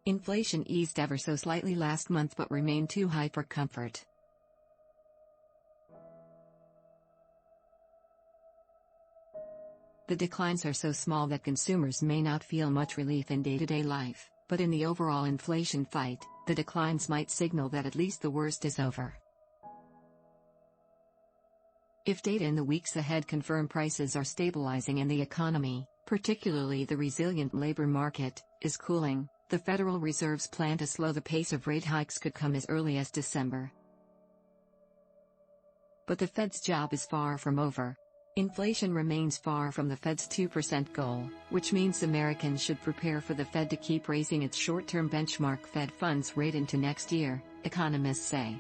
Inflation eased ever so slightly last month but remained too high for comfort. The declines are so small that consumers may not feel much relief in day-to-day life, but in the overall inflation fight, the declines might signal that at least the worst is over. If data in the weeks ahead confirm prices are stabilizing and the economy, particularly the resilient labor market, is cooling, the Federal Reserve's plan to slow the pace of rate hikes could come as early as December. But the Fed's job is far from over. Inflation remains far from the Fed's 2% goal, which means Americans should prepare for the Fed to keep raising its short-term benchmark Fed funds rate into next year, economists say.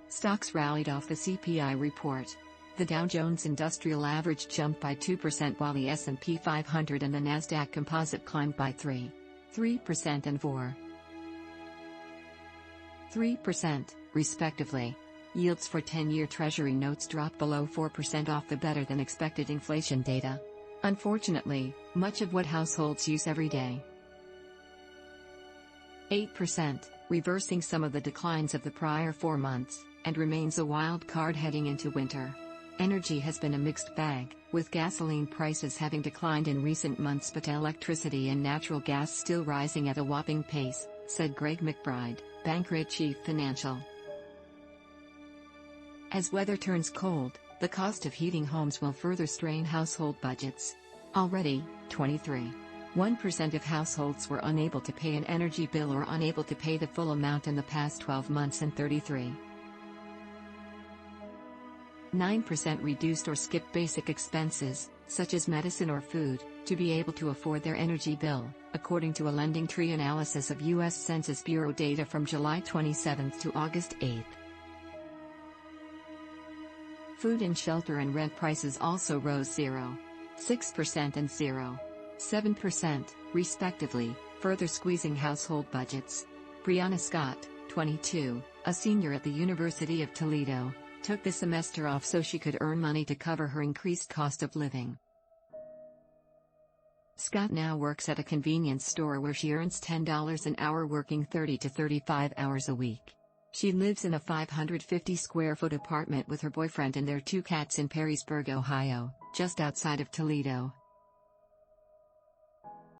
Stocks rallied off the CPI report. The Dow Jones Industrial Average jumped by 2% while the S&P 500 and the Nasdaq Composite climbed by 3% and 4% respectively. Yields for 10-year Treasury notes dropped below 4% off the better-than-expected inflation data. Unfortunately, much of what households use every day, 8%, reversing some of the declines of the prior 4 months, and remains a wild card heading into winter. Energy has been a mixed bag, with gasoline prices having declined in recent months but electricity and natural gas still rising at a whopping pace, said Greg McBride, Bankrate Chief Financial. As weather turns cold, the cost of heating homes will further strain household budgets. Already, 1% of households were unable to pay an energy bill or unable to pay the full amount in the past 12 months and 9% reduced or skipped basic expenses, such as medicine or food, to be able to afford their energy bill, according to a LendingTree analysis of U.S. Census Bureau data from July 27 to August 8. Food and shelter and rent prices also rose 0.6% and 0.7%, respectively, further squeezing household budgets. Brianna Scott, 22, a senior at the University of Toledo, took the semester off so she could earn money to cover her increased cost of living. Scott now works at a convenience store where she earns $10 an hour working 30 to 35 hours a week. She lives in a 550-square-foot apartment with her boyfriend and their 2 cats in Perrysburg, Ohio, just outside of Toledo.